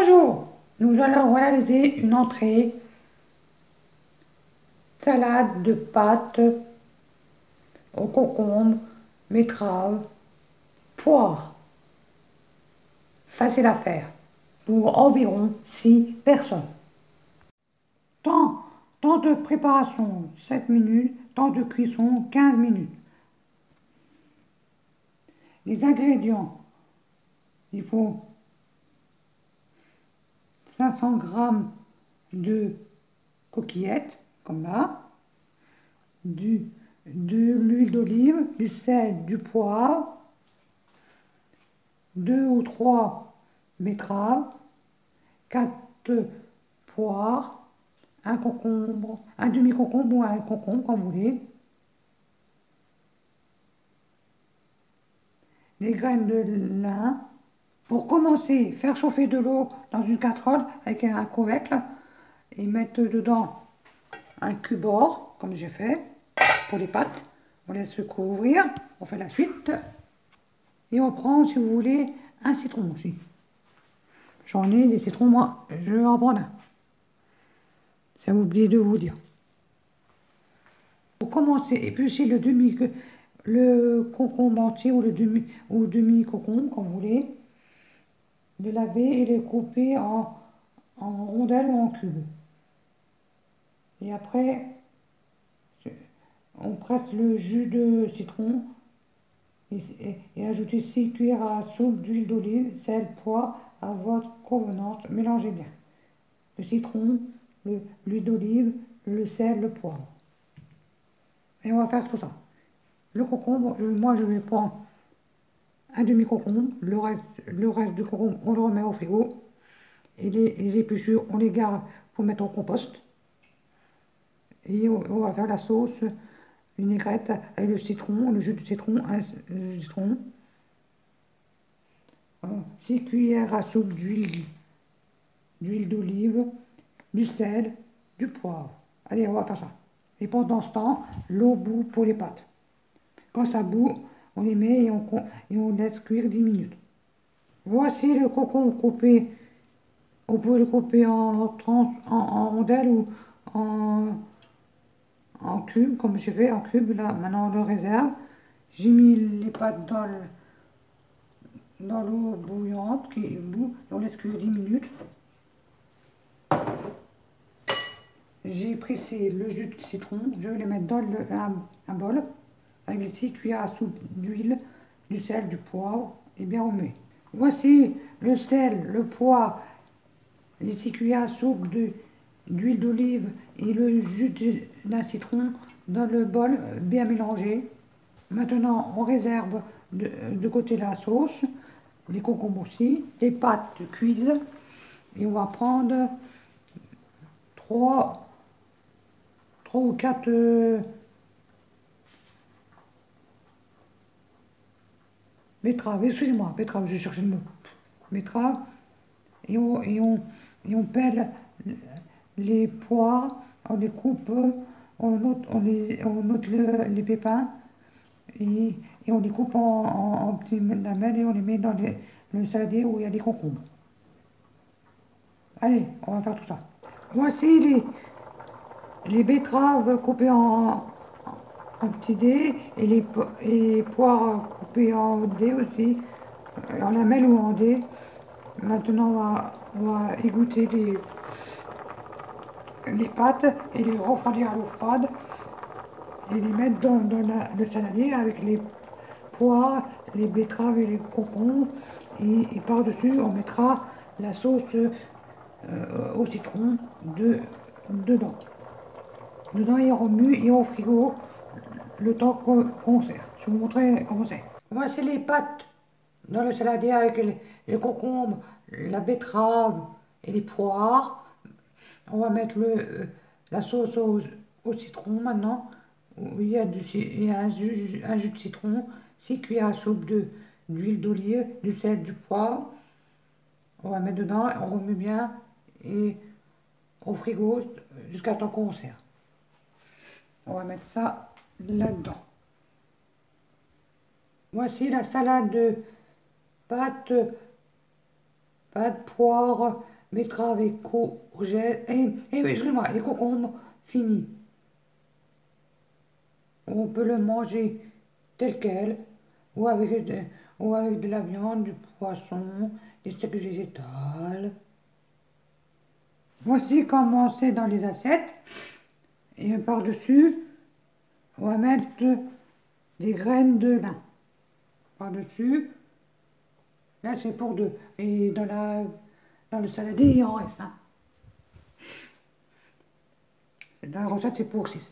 Bonjour, nous allons réaliser une entrée, salade de pâtes au concombre, betterave, poire. Facile à faire pour environ 6 personnes. Temps de préparation 7 minutes, temps de cuisson 15 minutes. Les ingrédients, il faut 500 g de coquillettes, comme là, de l'huile d'olive, du sel, du poivre, 2 ou 3 betteraves, 4 poires, un concombre, un demi-concombre ou un concombre, comme vous voulez, les graines de lin. Pour commencer, faire chauffer de l'eau dans une casserole avec un couvercle et mettre dedans un cube-or, comme j'ai fait pour les pâtes. On laisse couvrir, on fait la suite. Et on prend, si vous voulez, un citron aussi. J'en ai des citrons, moi, je vais en prendre un. Ça m'a oublié de vous dire. Pour commencer, éplucher le concombre entier ou le demi-concombre, comme vous voulez. Le laver et le couper en rondelles ou en cubes. Et après, on presse le jus de citron et ajouter 6 cuillères à soupe d'huile d'olive, sel, poivre à votre convenance. Mélangez bien. Le citron, l'huile d'olive, le sel, le poivre. Et on va faire tout ça. Le concombre, moi je vais prendre un demi-concombre, le reste du concombre, on le remet au frigo. Et les épluchures, on les garde pour mettre au compost. Et on va faire la sauce vinaigrette avec le citron, le jus de citron, le citron. 6 cuillères à soupe d'huile d'olive, du sel, du poivre. Allez, on va faire ça. Et pendant ce temps, l'eau bout pour les pâtes. Quand ça bout, on les met et on laisse cuire 10 minutes. Voici le concombre coupé. On peut le couper en rondelles ou en cubes, comme j'ai fait en cubes. Là, maintenant, on le réserve. J'ai mis les pâtes dans l'eau bouillante qui bout et on laisse cuire 10 minutes. J'ai pressé le jus de citron, je vais les mettre dans un bol avec les 6 cuillères à soupe d'huile, du sel, du poivre et bien remuer. Voici le sel, le poivre, les 6 cuillères à soupe d'huile d'olive et le jus d'un citron dans le bol bien mélangé. Maintenant, on réserve de côté la sauce, les concombres aussi, les pâtes cuites et on va prendre 3 ou 4 betteraves, excusez-moi, betteraves, je cherchais le mot, betteraves, et on pèle les poires, on les coupe, on ôte les pépins, et on les coupe en petits lamelles et on les met dans le saladier où il y a des concombres. Allez, on va faire tout ça. Voici les betteraves coupées en petits dés et les poires coupées en dés aussi, en lamelles ou en dés. Maintenant, on va égoutter les pâtes et les refroidir à l'eau froide et les mettre dans le saladier avec les poires, les betteraves et les concombres. Et par-dessus, on mettra la sauce au citron dedans. Dedans, il remue et au frigo le temps qu'on sert. Je vais vous montrer comment c'est. Voici les pâtes dans le saladier avec les concombres, la betterave et les poires. On va mettre la sauce au citron maintenant. Il y a un jus de citron, 6 cuillères à soupe d'huile d'olive, du sel, du poivre. On va mettre dedans, on remet bien et au frigo jusqu'à temps qu'on sert. On va mettre ça là-dedans. Voici la salade de pâtes, poire, betterave et courgettes, et excuse-moi, et concombres finis. On peut le manger tel quel, ou avec, ou avec de la viande, du poisson, des steaks végétales. Voici comment c'est dans les assiettes. Et par-dessus, on va mettre des graines de lin. Par-dessus, là c'est pour deux. Et dans le saladier, il en reste un. Dans la recette, c'est pour six.